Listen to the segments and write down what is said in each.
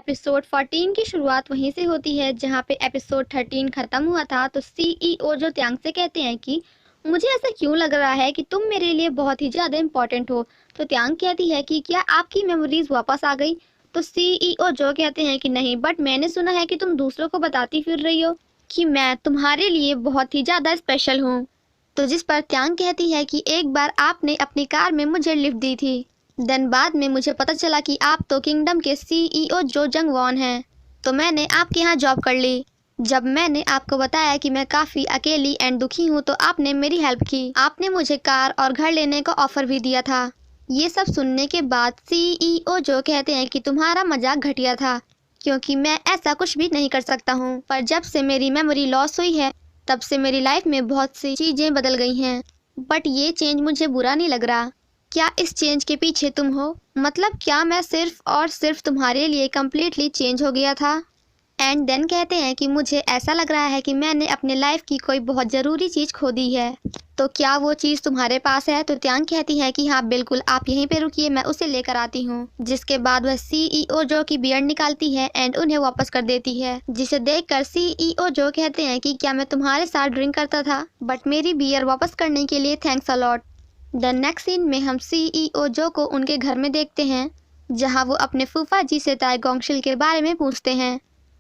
Episode 14 की शुरुआत वहीं से होती है जहां पे एपिसोड 13 खत्म हुआ था। तो सीईओ जो त्यांग से कहते हैं कि मुझे ऐसा क्यों लग रहा है कि तुम मेरे लिए बहुत ही ज़्यादा इम्पोर्टेंट हो। तो त्यांग कहती है कि क्या आपकी मेमोरीज वापस आ गई। तो सीईओ जो कहते हैं कि नहीं, बट मैंने सुना है कि तुम दूसरों को बताती फिर रही हो कि मैं तुम्हारे लिए बहुत ही ज़्यादा स्पेशल हूँ। तो जिस पर त्यांग कहती है कि एक बार आपने अपनी कार में मुझे लिफ्ट दी थी, देन बाद में मुझे पता चला कि आप तो किंगडम के सीईओ जो जंग वॉन हैं, तो मैंने आपके यहाँ जॉब कर ली। जब मैंने आपको बताया कि मैं काफ़ी अकेली एंड दुखी हूँ तो आपने मेरी हेल्प की, आपने मुझे कार और घर लेने का ऑफर भी दिया था। ये सब सुनने के बाद सीईओ जो कहते हैं कि तुम्हारा मजाक घटिया था, क्योंकि मैं ऐसा कुछ भी नहीं कर सकता हूँ। पर जब से मेरी मेमोरी लॉस हुई है तब से मेरी लाइफ में बहुत सी चीज़ें बदल गई हैं, बट ये चेंज मुझे बुरा नहीं लग रहा। क्या इस चेंज के पीछे तुम हो? मतलब क्या मैं सिर्फ और सिर्फ तुम्हारे लिए कम्प्लीटली चेंज हो गया था? एंड देन कहते हैं कि मुझे ऐसा लग रहा है कि मैंने अपने लाइफ की कोई बहुत ज़रूरी चीज़ खो दी है। तो क्या वो चीज़ तुम्हारे पास है? तो त्यांग कहती है कि हाँ बिल्कुल, आप यहीं पे रुकिए, मैं उसे लेकर आती हूँ। जिसके बाद वह सीईओ जो की बियर्ड निकालती है एंड उन्हें वापस कर देती है, जिसे देखकर सीईओ जो कहते हैं कि क्या मैं तुम्हारे साथ ड्रिंक करता था, बट मेरी बियर वापस करने के लिए thanks a lot. The next scene में हम सीईओ जो को उनके घर में देखते हैं, जहां वो अपने फूफा जी से ताई गोंगशिल के बारे में पूछते हैं।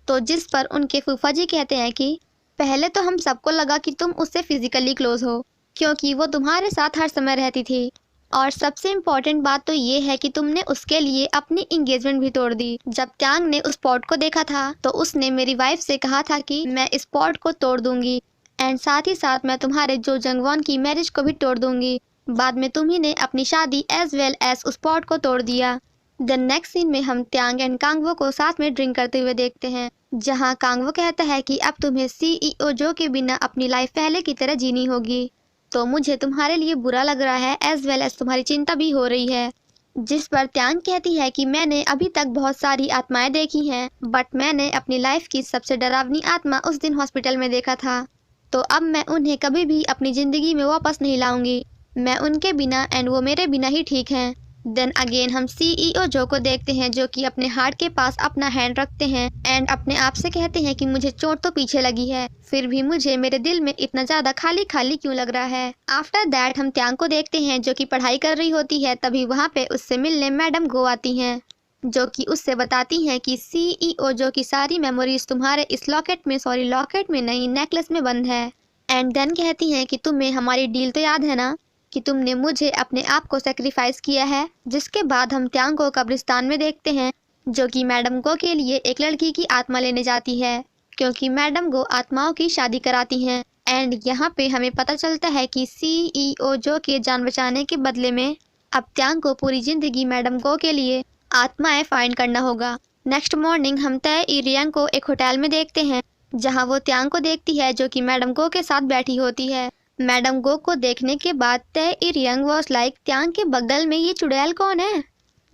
तो जिस पर उनके फूफा जी कहते हैं कि पहले तो हम सबको लगा कि तुम उससे फिजिकली क्लोज हो, क्योंकि वो तुम्हारे साथ हर समय रहती थी, और सबसे इम्पोर्टेंट बात तो ये है कि तुमने उसके लिए अपनी इंगेजमेंट भी तोड़ दी। जब त्यांग ने उस पॉट को देखा था तो उसने मेरी वाइफ से कहा था कि मैं इस पॉट को तोड़ दूंगी एंड साथ ही साथ मैं तुम्हारे जो जंगवॉन की मैरिज को भी तोड़ दूंगी। बाद में तुम्ही ने अपनी शादी एज वेल एज उस पॉट को तोड़ दिया। द नेक्स्ट सीन में हम त्यांग एंड कांगवो को साथ में ड्रिंक करते हुए देखते हैं, जहां कांगवो कहता है कि अब तुम्हें सीईओ जो के बिना अपनी लाइफ पहले की तरह जीनी होगी। तो मुझे तुम्हारे लिए बुरा लग रहा है एज वेल एज तुम्हारी चिंता भी हो रही है। जिस पर त्यांग कहती है कि मैंने अभी तक बहुत सारी आत्माएं देखी हैं, बट मैंने अपनी लाइफ की सबसे डरावनी आत्मा उस दिन हॉस्पिटल में देखा था। तो अब मैं उन्हें कभी भी अपनी ज़िंदगी में वापस नहीं लाऊंगी। मैं उनके बिना एंड वो मेरे बिना ही ठीक हैं। देन अगेन हम सीईओ जो को देखते हैं, जो कि अपने हार्ट के पास अपना हैंड रखते हैं एंड अपने आप से कहते हैं कि मुझे चोट तो पीछे लगी है, फिर भी मुझे मेरे दिल में इतना ज़्यादा खाली खाली क्यों लग रहा है। आफ्टर दैट हम त्यांग को देखते हैं, जो कि पढ़ाई कर रही होती है। तभी वहाँ पे उससे मिलने मैडम गो आती हैं, जो कि उससे बताती हैं कि सीईओ जो की सारी मेमोरीज तुम्हारे इस लॉकेट में नहीं, नेकलेस में बंद है। एंड देन कहती हैं कि तुम्हें हमारी डील तो याद है ना, कि तुमने मुझे अपने आप को सेक्रीफाइस किया है। जिसके बाद हम त्यांग को कब्रिस्तान में देखते हैं, जो कि मैडम गो के लिए एक लड़की की आत्मा लेने जाती है, क्योंकि मैडम गो आत्माओं की शादी कराती हैं। एंड यहाँ पे हमें पता चलता है कि सीईओ जो के जान बचाने के बदले में अब त्यांग को पूरी जिंदगी मैडम गो के लिए आत्माएं फाइंड करना होगा। नेक्स्ट मॉर्निंग हम तय इरियंग को एक होटल में देखते हैं, जहाँ वो त्यांग को देखती है, जो कि मैडम गो के साथ बैठी होती है। मैडम गो को देखने के बाद तय इरियंग वॉज लाइक, त्यांग के बगल में ये चुड़ैल कौन है?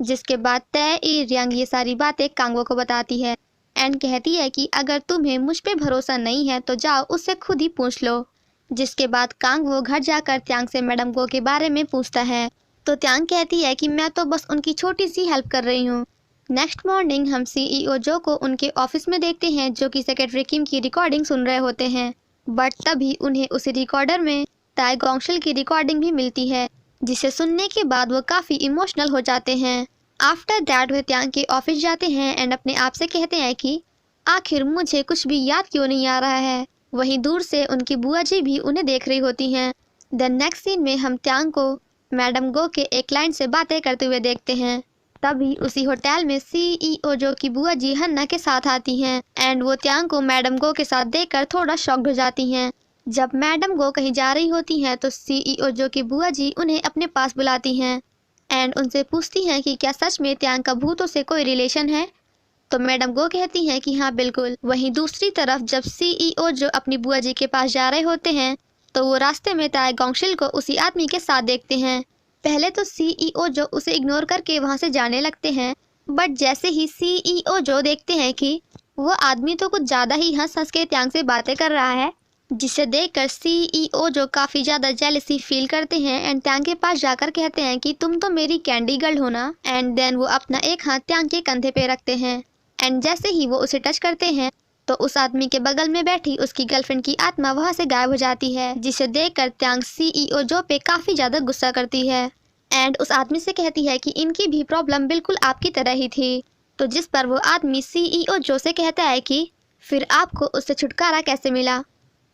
जिसके बाद तय इरियंग ये सारी बातें कांगवो को बताती है एंड कहती है कि अगर तुम्हें मुझ पे भरोसा नहीं है तो जाओ उससे खुद ही पूछ लो। जिसके बाद कांगवो घर जाकर त्यांग से मैडम गो के बारे में पूछता है, तो त्यांग कहती है कि मैं तो बस उनकी छोटी सी हेल्प कर रही हूँ। नेक्स्ट मॉर्निंग हम सीईओ जो को उनके ऑफिस में देखते हैं, जो कि सेक्रेटरी किम की रिकॉर्डिंग सुन रहे होते हैं, बट तभी उन्हें उस रिकॉर्डर में ताई गोंगशिल की रिकॉर्डिंग भी मिलती है, जिसे सुनने के बाद वो काफ़ी इमोशनल हो जाते हैं। आफ्टर दैट वे त्यांग के ऑफिस जाते हैं एंड अपने आप से कहते हैं कि आखिर मुझे कुछ भी याद क्यों नहीं आ रहा है। वहीं दूर से उनकी बुआ जी भी उन्हें देख रही होती हैं। द नेक्स्ट सीन में हम त्यांग को मैडम गो के एक क्लाइंट से बातें करते हुए देखते हैं। तभी उसी होटल में सीईओ जो की बुआ जी हन्ना के साथ आती हैं एंड वो त्यांग को मैडम गो के साथ देखकर थोड़ा शॉक्ड हो जाती हैं। जब मैडम गो कहीं जा रही होती हैं तो सीईओ जो की बुआ जी उन्हें अपने पास बुलाती हैं एंड उनसे पूछती हैं कि क्या सच में त्यांग का भूतों से कोई रिलेशन है। तो मैडम गो कहती हैं कि हाँ बिल्कुल। वहीं दूसरी तरफ जब सीईओ जो अपनी बुआ जी के पास जा रहे होते हैं तो वो रास्ते में ताई गोंगशिल को उसी आदमी के साथ देखते हैं। पहले तो सीईओ जो उसे इग्नोर करके वहाँ से जाने लगते हैं, बट जैसे ही सीईओ जो देखते हैं कि वो आदमी तो कुछ ज़्यादा ही हंस हंस के त्यांग से बातें कर रहा है, जिसे देखकर सीईओ जो काफ़ी ज़्यादा जेलसी फील करते हैं एंड त्यांग के पास जाकर कहते हैं कि तुम तो मेरी कैंडी गर्ल हो ना। एंड देन वो अपना एक हाथ त्यांग के कंधे पे रखते हैं एंड जैसे ही वो उसे टच करते हैं तो उस आदमी के बगल में बैठी उसकी गर्लफ्रेंड की आत्मा वहां से गायब हो जाती है, जिसे देखकर त्यांग सीईओ जो पे काफी ज्यादा गुस्सा करती है एंड उस आदमी से कहती है कि इनकी भी प्रॉब्लम बिल्कुल आपकी तरह ही थी। तो जिस पर वो आदमी सीईओ जो से कहता है कि फिर आपको उससे छुटकारा कैसे मिला।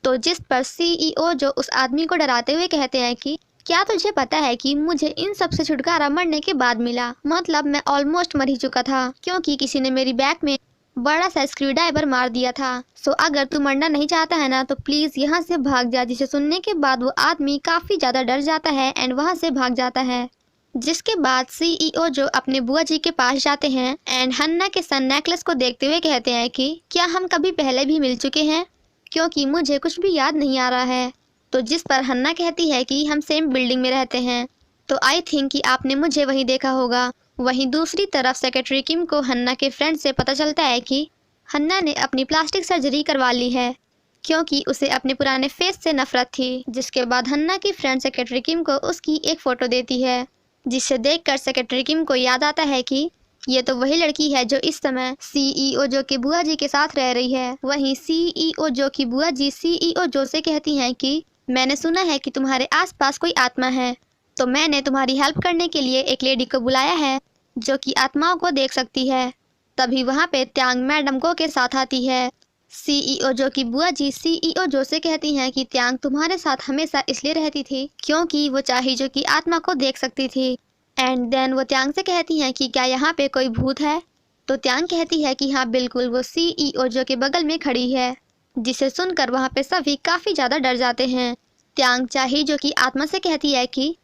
तो जिस पर सीईओ जो उस आदमी को डराते हुए कहते हैं कि क्या तुझे पता है कि मुझे इन सब से छुटकारा मरने के बाद मिला, मतलब मैं ऑलमोस्ट मर ही चुका था क्योंकि किसी ने मेरी बैक में बड़ा सा स्क्रू ड्राइवर मार दिया था। सो अगर तू मरना नहीं चाहता है ना तो प्लीज यहाँ से भाग जा। जिसे सुनने के बाद वो आदमी काफी ज्यादा डर जाता है एंड वहाँ से भाग जाता है। जिसके बाद सीईओ जो अपने बुआ जी के पास जाते हैं एंड हन्ना के सन नेकलेस को देखते हुए कहते हैं कि क्या हम कभी पहले भी मिल चुके हैं, क्योंकि मुझे कुछ भी याद नहीं आ रहा है। तो जिस पर हन्ना कहती है कि हम सेम बिल्डिंग में रहते हैं, तो आई थिंक कि आपने मुझे वहीं देखा होगा। वहीं दूसरी तरफ सेक्रेटरी किम को हन्ना के फ्रेंड से पता चलता है कि हन्ना ने अपनी प्लास्टिक सर्जरी करवा ली है क्योंकि उसे अपने पुराने फेस से नफरत थी। जिसके बाद हन्ना की फ्रेंड सेक्रेटरी किम को उसकी एक फ़ोटो देती है, जिसे देखकर सेक्रेटरी किम को याद आता है कि ये तो वही लड़की है जो इस समय सीईओ जो की बुआ जी के साथ रह रही है। वहीं सीईओ जो की बुआ जी सीईओ जो से कहती हैं कि मैंने सुना है कि तुम्हारे आसपास कोई आत्मा है, तो मैंने तुम्हारी हेल्प करने के लिए एक लेडी को बुलाया है जो कि आत्माओं को देख सकती है। तभी वहाँ पे त्यांग मैडम गो के साथ आती है। सीईओ जो की बुआ जी सीईओ जो से कहती हैं कि त्यांग तुम्हारे साथ हमेशा इसलिए रहती थी क्योंकि वो चाही जो की आत्मा को देख सकती थी। एंड देन वो त्यांग से कहती हैं कि क्या यहाँ पे कोई भूत है। तो त्यांग कहती है कि हाँ बिल्कुल, वो सीईओ जो के बगल में खड़ी है। जिसे सुनकर वहाँ पे सभी काफी ज्यादा डर जाते हैं। त्यांग चाही जो की आत्मा से कहती है कि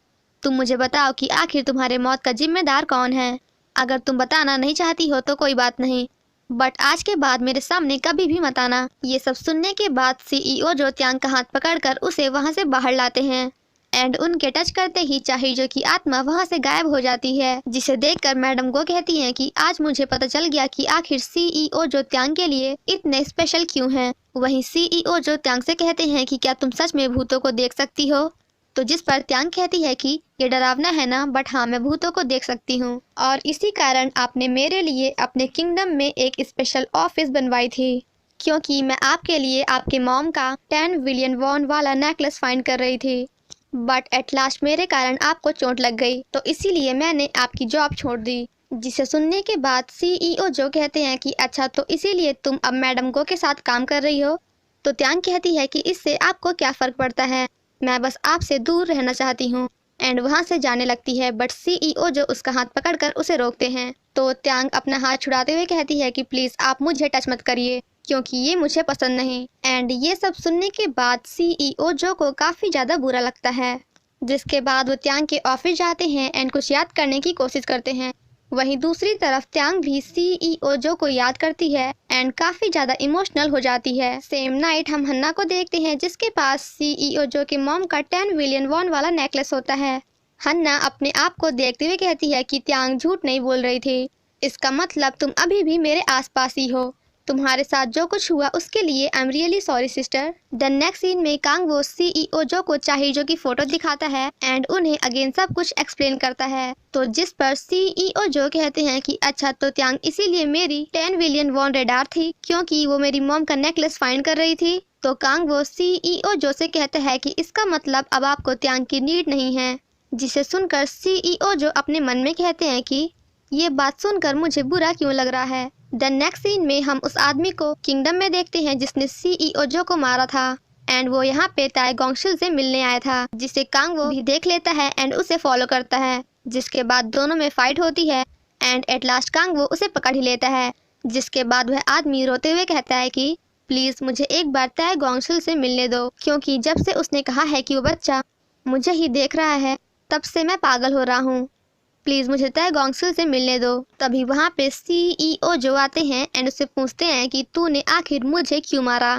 तुम मुझे बताओ कि आखिर तुम्हारे मौत का जिम्मेदार कौन है। अगर तुम बताना नहीं चाहती हो तो कोई बात नहीं, बट आज के बाद मेरे सामने कभी भी मत आना। ये सब सुनने के बाद सीईओ जो त्यांग का हाथ पकड़कर उसे वहां से बाहर लाते हैं एंड उनके टच करते ही चाही जो की आत्मा वहां से गायब हो जाती है। जिसे देखकर मैडम को कहती हैं कि आज मुझे पता चल गया कि आखिर सीईओ जो त्यांग के लिए इतने स्पेशल क्यों हैं। वहीं सीईओ जो त्यांग से कहते हैं कि क्या तुम सच में भूतों को देख सकती हो। तो जिस पर त्यांग कहती है कि ये डरावना है ना, बट हाँ मैं भूतों को देख सकती हूँ और इसी कारण आपने मेरे लिए अपने किंगडम में एक स्पेशल ऑफिस बनवाई थी क्योंकि मैं आपके लिए आपके मॉम का 10 बिलियन वॉन वाला नेकलेस फाइंड कर रही थी, बट एट लास्ट मेरे कारण आपको चोट लग गई तो इसीलिए मैंने आपकी जॉब छोड़ दी। जिसे सुनने के बाद सीईओ जो कहते हैं कि अच्छा तो इसीलिए तुम अब मैडम गो के साथ काम कर रही हो। तो त्यांग कहती है कि इससे आपको क्या फ़र्क पड़ता है, मैं बस आपसे दूर रहना चाहती हूँ। एंड वहाँ से जाने लगती है, बट सीईओ जो उसका हाथ पकड़कर उसे रोकते हैं। तो त्यांग अपना हाथ छुड़ाते हुए कहती है कि प्लीज़ आप मुझे टच मत करिए क्योंकि ये मुझे पसंद नहीं। एंड ये सब सुनने के बाद सीईओ जो को काफ़ी ज़्यादा बुरा लगता है। जिसके बाद वो त्यांग के ऑफिस जाते हैं एंड कुछ याद करने की कोशिश करते हैं। वहीं दूसरी तरफ त्यांग भी सीईओ जो को याद करती है एंड काफी ज्यादा इमोशनल हो जाती है। सेम नाइट हम हन्ना को देखते हैं जिसके पास सीईओ जो के मॉम का 10 बिलियन वॉन वाला नेकलेस होता है। हन्ना अपने आप को देखते हुए कहती है कि त्यांग झूठ नहीं बोल रही थी, इसका मतलब तुम अभी भी मेरे आसपास ही हो। तुम्हारे साथ जो कुछ हुआ उसके लिए I am really sorry sister. The next scene में कांग वो सीईओ जो को चाही जो की फोटो दिखाता है एंड उन्हें अगेन सब कुछ एक्सप्लेन करता है। तो जिस पर सीईओ जो कहते हैं कि अच्छा तो त्यांग इसीलिए मेरी 10 बिलियन वॉन रेडार थी क्योंकि वो मेरी मॉम का नेकलेस फाइंड कर रही थी। तो कांग वो सीईओ जो से कहता है कि इसका मतलब अब आपको त्यांग की नीड नहीं है। जिसे सुनकर सीईओ जो अपने मन में कहते हैं कि ये बात सुनकर मुझे बुरा क्यों लग रहा है। द नेक्स्ट सीन में हम उस आदमी को किंगडम में देखते हैं जिसने सीईओ जो को मारा था एंड वो यहाँ पे ताई गोंगशिल से मिलने आया था, जिसे कांग वो भी देख लेता है एंड उसे फॉलो करता है। जिसके बाद दोनों में फाइट होती है एंड एट लास्ट कांग वो उसे पकड़ ही लेता है। जिसके बाद वह आदमी रोते हुए कहता है कि प्लीज मुझे एक बार ताई गोंगशिल से मिलने दो क्योंकि जब से उसने कहा है कि वो बच्चा मुझे ही देख रहा है तब से मैं पागल हो रहा हूँ, प्लीज मुझे ताई गोंगशिल से मिलने दो। तभी वहाँ पे सीईओ जो आते हैं एंड उससे पूछते हैं कि तूने आखिर मुझे क्यों मारा।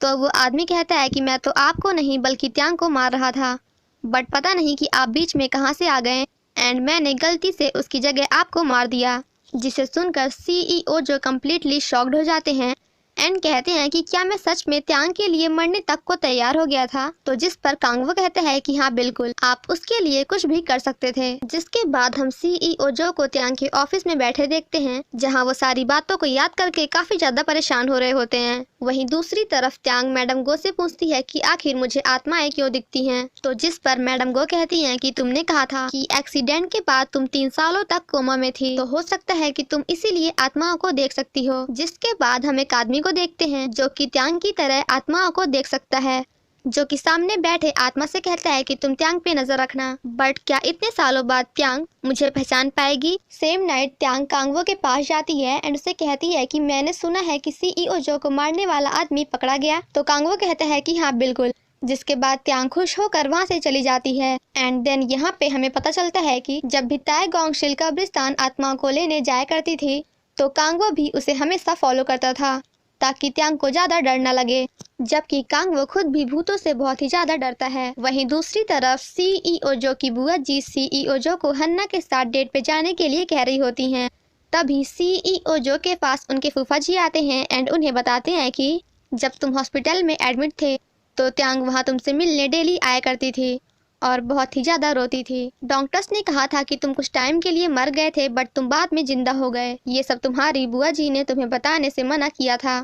तो वो आदमी कहता है कि मैं तो आपको नहीं बल्कि त्यांग को मार रहा था, बट पता नहीं कि आप बीच में कहाँ से आ गए एंड मैंने गलती से उसकी जगह आपको मार दिया। जिसे सुनकर सीईओ जो कम्प्लीटली शॉक्ड हो जाते हैं एंड कहते हैं कि क्या मैं सच में त्यांग के लिए मरने तक को तैयार हो गया था। तो जिस पर कांगवो कहते हैं कि हाँ बिल्कुल, आप उसके लिए कुछ भी कर सकते थे। जिसके बाद हम सीईओ जो को त्यांग के ऑफिस में बैठे देखते हैं, जहाँ वो सारी बातों को याद करके काफी ज्यादा परेशान हो रहे होते हैं। वहीं दूसरी तरफ त्यांग मैडम गो से पूछती है कि आखिर मुझे आत्माएं क्यों दिखती हैं। तो जिस पर मैडम गो कहती हैं कि तुमने कहा था कि एक्सीडेंट के बाद तुम 3 सालों तक कोमा में थी, तो हो सकता है कि तुम इसीलिए आत्माओं को देख सकती हो। जिसके बाद हम एक आदमी को देखते हैं जो कि त्यांग की तरह आत्माओं को देख सकता है, जो कि सामने बैठे आत्मा से कहता है कि तुम त्यांग पे नजर रखना। बट क्या इतने सालों बाद त्यांग मुझे पहचान पाएगी? सेम नाइट त्यांग कांगवो के पास जाती है एंड उसे कहती है कि मैंने सुना है कि सीईओ जो को मारने वाला आदमी पकड़ा गया। तो कांगवो कहता है कि हाँ बिल्कुल। जिसके बाद त्यांग खुश होकर वहाँ से चली जाती है। एंड देन यहाँ पे हमें पता चलता है कि जब भी ताए गोंगशिल कब्रिस्तान आत्माओं को लेने जाया करती थी, तो कांगवो भी उसे हमेशा फॉलो करता था ताकि त्यांग को ज्यादा डर न लगे, जबकि कांगवो खुद भी भूतों से बहुत ही ज्यादा डरता है। वहीं दूसरी तरफ सीईओ जो की बुआ जी सीईओ जो को हन्ना के साथ डेट पे जाने के लिए कह रही होती हैं। तभी सीईओ जो के पास उनके फूफा जी आते हैं एंड उन्हें बताते हैं कि जब तुम हॉस्पिटल में एडमिट थे तो त्यांग वहाँ तुमसे मिलने डेली आया करती थी और बहुत ही ज्यादा रोती थी। डॉक्टर्स ने कहा था कि तुम कुछ टाइम के लिए मर गए थे, बट तुम बाद में जिंदा हो गए। ये सब तुम्हारी बुआ जी ने तुम्हें बताने से मना किया था।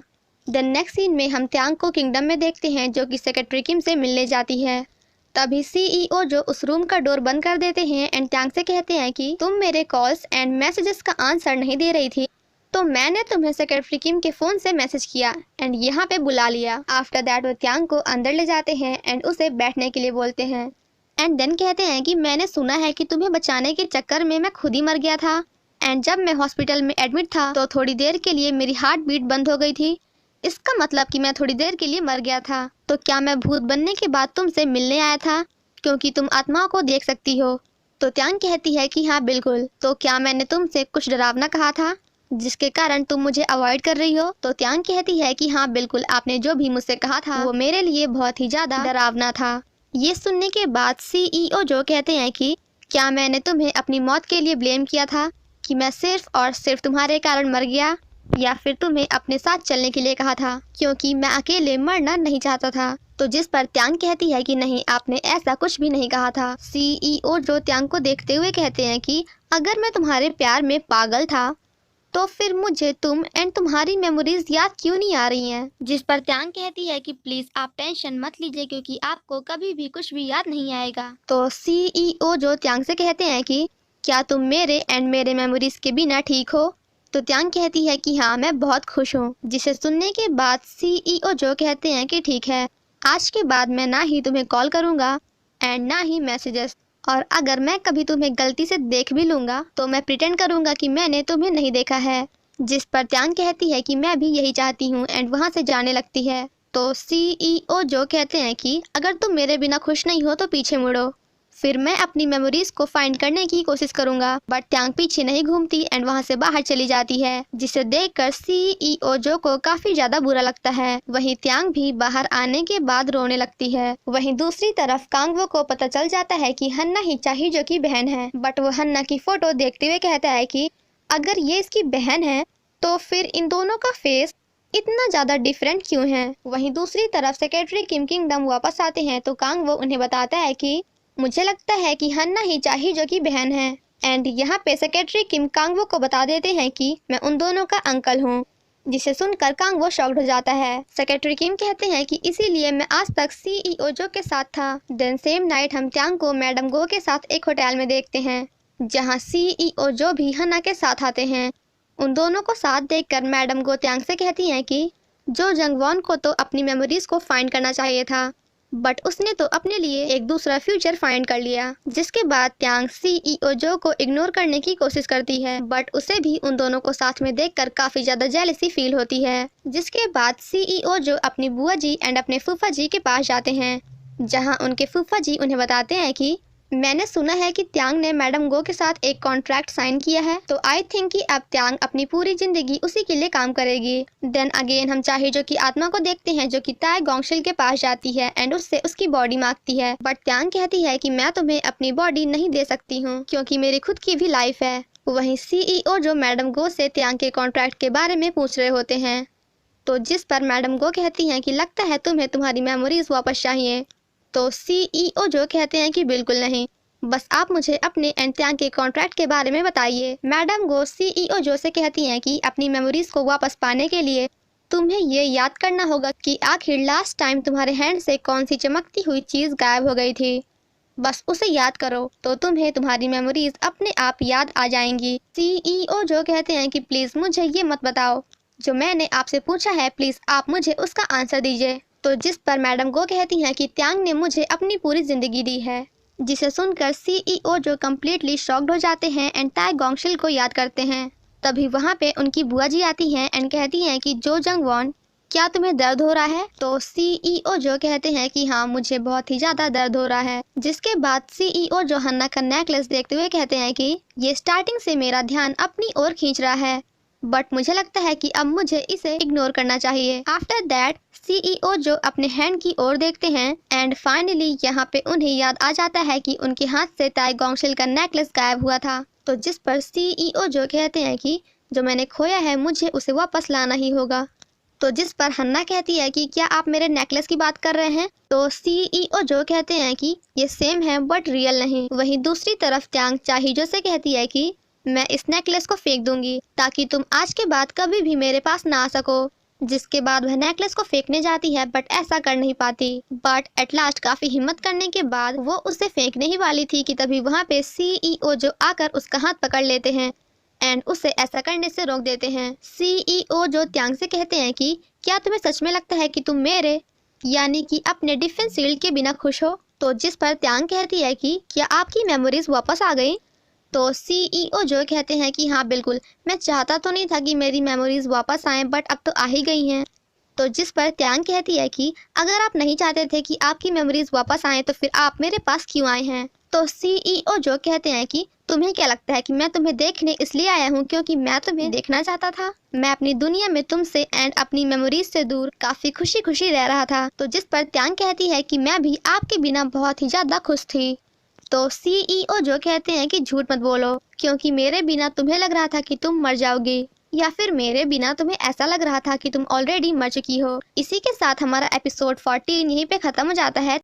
देन नेक्स्ट सीन में हम त्यांग को किंगडम में देखते हैं, जो कि सेक्रेटरी किम से मिलने जाती है। तभी सीईओ जो उस रूम का डोर बंद कर देते हैं एंड त्यांग से कहते हैं कि तुम मेरे कॉल्स एंड मैसेजेस का आंसर नहीं दे रही थी, तो मैंने तुम्हें सेक्रेटरी किम के फोन से मैसेज किया एंड यहाँ पे बुला लिया। आफ्टर दैट वो त्यांग को अंदर ले जाते हैं एंड उसे बैठने के लिए बोलते हैं। एंड देन कहते हैं कि मैंने सुना है कि तुम्हें बचाने के चक्कर में मैं खुद ही मर गया था। एंड जब मैं हॉस्पिटल में एडमिट था तो थोड़ी देर के लिए मेरी हार्ट बीट बंद हो गई थी। इसका मतलब कि मैं थोड़ी देर के लिए मर गया था। तो क्या मैं भूत बनने के बाद तुमसे मिलने आया था, क्योंकि तुम आत्माओं को देख सकती हो? तो त्यांग कहती है कि हाँ बिल्कुल। तो क्या मैंने तुमसे कुछ डरावना कहा था जिसके कारण तुम मुझे अवॉइड कर रही हो? तो त्यांग कहती है कि हाँ बिल्कुल, आपने जो भी मुझसे कहा था वो मेरे लिए बहुत ही ज्यादा डरावना था। ये सुनने के बाद सीईओ जो कहते हैं कि क्या मैंने तुम्हें अपनी मौत के लिए ब्लेम किया था, कि मैं सिर्फ और सिर्फ तुम्हारे कारण मर गया, या फिर तुम्हें अपने साथ चलने के लिए कहा था क्योंकि मैं अकेले मरना नहीं चाहता था? तो जिस पर त्यांग कहती है कि नहीं, आपने ऐसा कुछ भी नहीं कहा था। सीईओ जो त्यांग को देखते हुए कहते हैं कि अगर मैं तुम्हारे प्यार में पागल था तो फिर मुझे तुम एंड तुम्हारी मेमोरीज याद क्यों नहीं आ रही हैं? जिस पर त्यांग कहती है कि प्लीज आप टेंशन मत लीजिए, क्योंकि आपको कभी भी कुछ भी याद नहीं आएगा। तो सीईओ जो त्यांग से कहते हैं कि क्या तुम मेरे एंड मेरे मेमोरीज के बिना ठीक हो? तो त्यांग कहती है कि हाँ, मैं बहुत खुश हूँ। जिसे सुनने के बाद सीईओ जो कहते हैं कि ठीक है, आज के बाद मैं ना ही तुम्हें कॉल करूँगा एंड ना ही मैसेजेस, और अगर मैं कभी तुम्हें गलती से देख भी लूंगा तो मैं प्रिटेंड करूंगा कि मैंने तुम्हें नहीं देखा है। जिस पर त्यांग कहती है कि मैं भी यही चाहती हूँ एंड वहाँ से जाने लगती है। तो सीईओ जो कहते हैं कि अगर तुम मेरे बिना खुश नहीं हो तो पीछे मुड़ो, फिर मैं अपनी मेमोरीज को फाइंड करने की कोशिश करूंगा। बट त्यांग पीछे नहीं घूमती एंड वहां से बाहर चली जाती है, जिसे देखकर सीईओ जो को काफी ज्यादा बुरा लगता है। वहीं त्यांग भी बाहर आने के बाद रोने लगती है। वहीं दूसरी तरफ कांगवो को पता चल जाता है कि हन्ना ही चाही जो की बहन है, बट वो हन्ना की फोटो देखते हुए कहता है कि अगर ये इसकी बहन है तो फिर इन दोनों का फेस इतना ज्यादा डिफरेंट क्यों है? वहीं दूसरी तरफ सेक्रेटरी किम किंगडम वापस आते हैं तो कांगवो उन्हें बताता है कि मुझे लगता है कि हन्ना ही चाही जो की बहन है। एंड यहाँ पे सेक्रेटरी किम कांगवो को बता देते हैं कि मैं उन दोनों का अंकल हूँ, जिसे सुनकर कांगवो शॉक्ड हो जाता है। सेक्रेटरी किम कहते हैं कि इसीलिए मैं आज तक सीईओ जो के साथ था। देन सेम नाइट हम त्यांग को मैडम गो के साथ एक होटल में देखते हैं, जहाँ सीईओ जो भी हन्ना के साथ आते हैं। उन दोनों को साथ देखकर मैडम गो त्यांग से कहती हैं कि जो जंगवॉन को तो अपनी मेमोरीज को फाइंड करना चाहिए था, बट उसने तो अपने लिए एक दूसरा फ्यूचर फाइंड कर लिया। जिसके बाद त्यांग सीईओ जो को इग्नोर करने की कोशिश करती है, बट उसे भी उन दोनों को साथ में देखकर काफी ज्यादा जेलसी फील होती है। जिसके बाद सीईओ जो अपनी बुआ जी एंड अपने फूफा जी के पास जाते हैं, जहां उनके फूफा जी उन्हें बताते हैं कि मैंने सुना है कि त्यांग ने मैडम गो के साथ एक कॉन्ट्रैक्ट साइन किया है, तो आई थिंक कि अब त्यांग अपनी पूरी जिंदगी उसी के लिए काम करेगी। देन अगेन हम चाहे जो की आत्मा को देखते हैं, जो कि ताए गोंगशिल के पास जाती है एंड उससे उसकी बॉडी मांगती है, बट त्यांग कहती है कि मैं तुम्हें अपनी बॉडी नहीं दे सकती हूँ, क्योंकि मेरी खुद की भी लाइफ है। वहीं सीईओ जो मैडम गो से त्यांग के कॉन्ट्रैक्ट के बारे में पूछ रहे होते हैं, तो जिस पर मैडम गो कहती हैं कि लगता है तुम्हें तुम्हारी मेमोरीज वापस चाहिए। तो सीईओ जो कहते हैं कि बिल्कुल नहीं, बस आप मुझे अपने एंड त्यांग के कॉन्ट्रैक्ट के बारे में बताइए। मैडम गो सीईओ जो से कहती हैं कि अपनी मेमोरीज को वापस पाने के लिए तुम्हें ये याद करना होगा कि आखिर लास्ट टाइम तुम्हारे हैंड से कौन सी चमकती हुई चीज गायब हो गई थी। बस उसे याद करो तो तुम्हें तुम्हारी मेमोरीज अपने आप याद आ जाएंगी। सीईओ जो कहते हैं कि प्लीज मुझे ये मत बताओ, जो मैंने आपसे पूछा है प्लीज आप मुझे उसका आंसर दीजिए। तो जिस पर मैडम गो कहती हैं कि त्यांग ने मुझे अपनी पूरी जिंदगी दी है, जिसे सुनकर सीईओ जो कम्प्लीटली शॉक्ड हो जाते हैं एंड ताई गोंगशिल को याद करते हैं। तभी वहाँ पे उनकी बुआ जी आती हैं एंड कहती हैं कि जो जंग वॉन, क्या तुम्हें दर्द हो रहा है? तो सीईओ जो कहते हैं कि हाँ मुझे बहुत ही ज्यादा दर्द हो रहा है। जिसके बाद सीईओ जो हन्ना का नेकलेस देखते हुए कहते हैं कि ये स्टार्टिंग से मेरा ध्यान अपनी ओर खींच रहा है, बट मुझे लगता है कि अब मुझे इसे इग्नोर करना चाहिए। आफ्टर दैट सीईओ जो अपने हैंड की ओर देखते हैं एंड फाइनली यहाँ पे उन्हें याद आ जाता है कि उनके हाथ से ताई गोंगशिल का नेकलेस गायब हुआ था। तो जिस पर सीईओ जो कहते हैं कि जो मैंने खोया है मुझे उसे वापस लाना ही होगा। तो जिस पर हन्ना कहती है कि क्या आप मेरे नेकलेस की बात कर रहे हैं? तो सीईओ जो कहते हैं कि ये सेम है बट रियल नहीं। वहीं दूसरी तरफ त्यांग चाहिजो से कहती है कि मैं इस नेकलेस को फेंक दूंगी ताकि तुम आज के बाद कभी भी मेरे पास ना आ सको। जिसके बाद वह नेकलेस को फेंकने जाती है बट ऐसा कर नहीं पाती। बट एट लास्ट काफी हिम्मत करने के बाद वो उसे फेंकने ही वाली थी कि तभी वहाँ पे सीईओ जो आकर उसका हाथ पकड़ लेते हैं एंड उसे ऐसा करने से रोक देते हैं। सीईओ जो त्यांग से कहते हैं कि क्या तुम्हें सच में लगता है कि तुम मेरे यानी कि अपने डिफेंस शील्ड के बिना खुश हो? तो जिस पर त्यांग कहती है कि क्या आपकी मेमोरीज वापस आ गई? तो सीईओ जो कहते हैं कि हाँ बिल्कुल, मैं चाहता तो नहीं था कि मेरी मेमोरीज वापस आएं बट अब तो आ ही गई हैं। तो जिस पर त्यांग कहती है कि अगर आप नहीं चाहते थे कि आपकी मेमोरीज वापस आएं तो फिर आप मेरे पास क्यों आए हैं? तो सीईओ जो कहते हैं कि तुम्हें क्या लगता है कि मैं तुम्हें देखने इसलिए आया हूँ क्योंकि मैं तुम्हें देखना चाहता था। मैं अपनी दुनिया में तुमसे एंड अपनी मेमोरीज से दूर काफी खुशी खुशी रह रहा था। तो जिस पर त्यांग कहती है कि मैं भी आपके बिना बहुत ही ज्यादा खुश थी। तो सीईओ जो कहते हैं कि झूठ मत बोलो, क्योंकि मेरे बिना तुम्हें लग रहा था कि तुम मर जाओगी या फिर मेरे बिना तुम्हें ऐसा लग रहा था कि तुम ऑलरेडी मर चुकी हो। इसी के साथ हमारा एपिसोड 14 यहीं पे खत्म हो जाता है।